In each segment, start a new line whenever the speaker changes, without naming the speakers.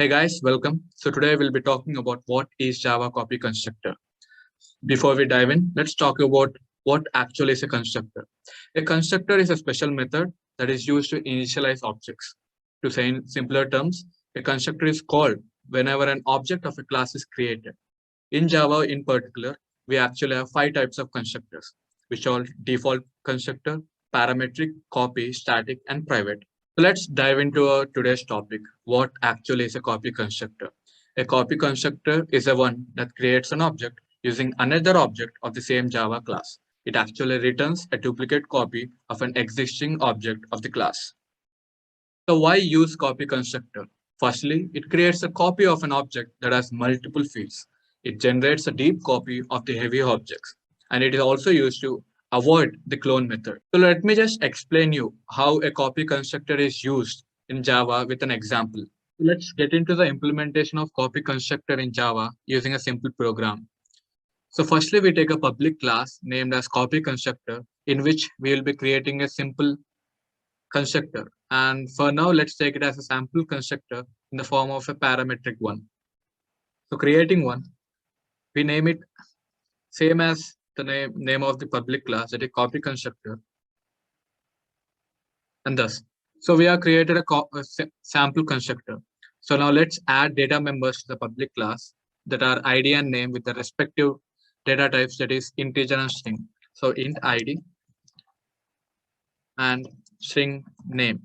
Hey guys, welcome. So today we'll be talking about what is Java copy constructor. Before we dive in, let's talk about what actually is a constructor. A constructor is a special method that is used to initialize objects. To say in simpler terms, a constructor is called whenever an object of a class is created. In Java in particular, we actually have 5 types of constructors, which are default constructor, parametric, copy, static, and private. So let's dive into today's topic. What actually is a copy constructor? A copy constructor is a one that creates an object using another object of the same Java class. It actually returns a duplicate copy of an existing object of the class. So why use copy constructor? Firstly, it creates a copy of an object that has multiple fields. It generates a deep copy of the heavy objects, and it is also used to avoid the clone method. So let me just explain you how a copy constructor is used in Java with an example. Let's get into the implementation of copy constructor in Java using a simple program. So firstly, we take a public class named as copy constructor in which we will be creating a simple constructor. And for now, let's take it as a sample constructor in the form of a parametric one. So creating one, we name it same as the name of the public class, that is copy constructor. And thus, so we have created a sample constructor. So now let's add data members to the public class that are ID and name with the respective data types, that is integer and string. So int ID and string name.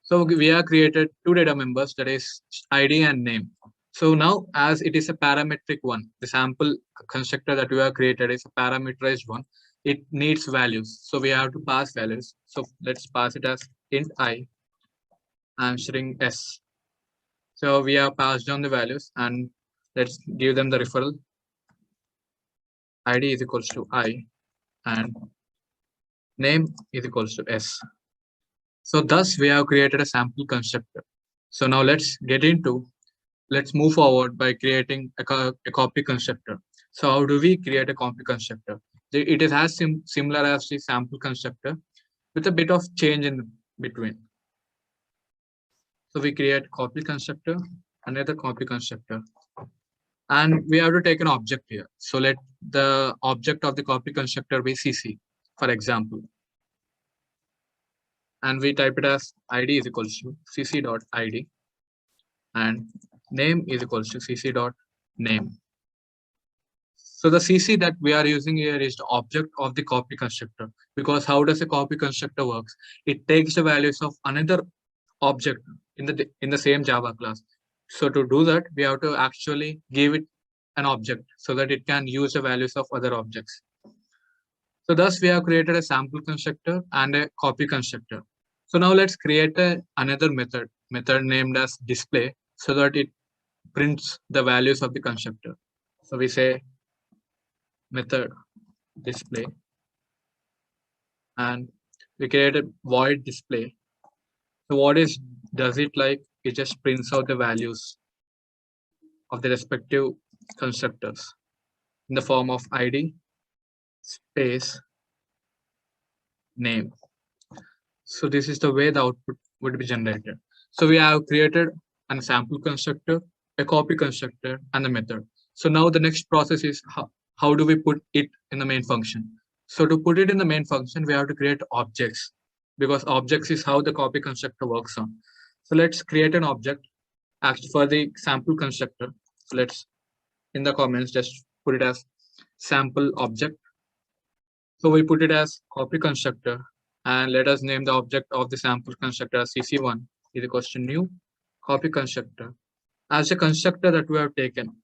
So we have created two data members, that is ID and name. So now as it is a parametric one, the sample constructor that we have created is a parameterized one. It needs values. So we have to pass values. So let's pass it as int I and string s. So we have passed down the values and let's give them the referral. ID is equals to I and name is equals to s. So thus we have created a sample constructor. So now let's move forward by creating a copy constructor. So how do we create a copy constructor? It is as similar as the sample constructor with a bit of change in between. So we create copy constructor, another copy constructor, and we have to take an object here. So let the object of the copy constructor be CC, for example. And we type it as ID is equals to cc.id and name is equals to cc.name. So the CC that we are using here is the object of the copy constructor, because how does a copy constructor works? It takes the values of another object in the same Java class. So to do that, we have to actually give it an object so that it can use the values of other objects. So thus we have created a sample constructor and a copy constructor. So now let's create another method named as display so that it prints the values of the constructor. So we say method display and we create a void display. So what does it like? It just prints out the values of the respective constructors in the form of ID space name. So this is the way the output would be generated. So we have created a sample constructor, a copy constructor, and a method. So now the next process is how do we put it in the main function? So to put it in the main function, we have to create objects, because objects is how the copy constructor works on. So let's create an object actually for the sample constructor. So let's in the comments just put it as sample object. So we put it as copy constructor and let us name the object of the sample constructor as cc1 is equals to new copy constructor. As a constructor that we have taken,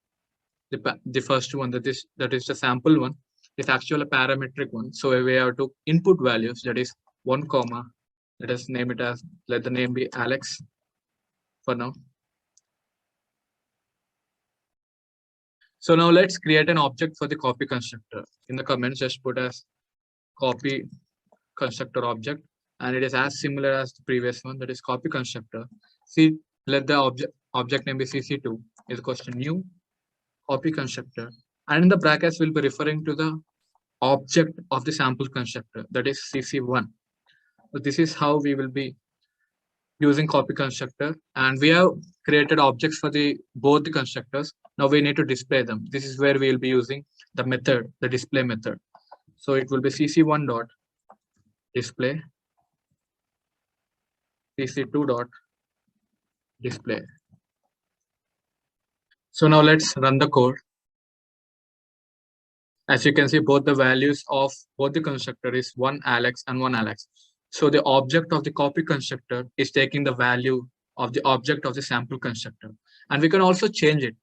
the first one that is the sample one is actually a parametric one. So we have to input values, that is 1 comma. Let us name it as, let the name be Alex for now. So now let's create an object for the copy constructor. In the comments, just put as copy constructor object, and it is as similar as the previous one, that is copy constructor. See, let the object name be cc2 is equals to new copy constructor, and in the brackets we'll be referring to the object of the sample constructor, that is cc1. So this is how we will be using copy constructor, and we have created objects for both the constructors. Now we need to display them. This is where we will be using the method, the display method. So it will be cc1 dot display, cc2 dot display. So now let's run the code. As you can see, both the values of both the constructor is one Alex and one Alex. So the object of the copy constructor is taking the value of the object of the sample constructor. And we can also change it.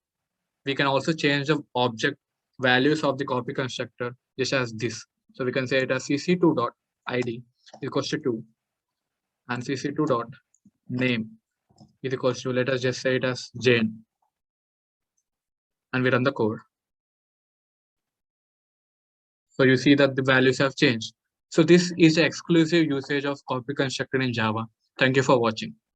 We can also change the object values of the copy constructor just as this. So we can say it as cc2 dot id equals to 2 and cc2 dot name is equals to, let us just say it as Jane. And we run the code. So you see that the values have changed. So this is the exclusive usage of copy constructor in Java. Thank you for watching.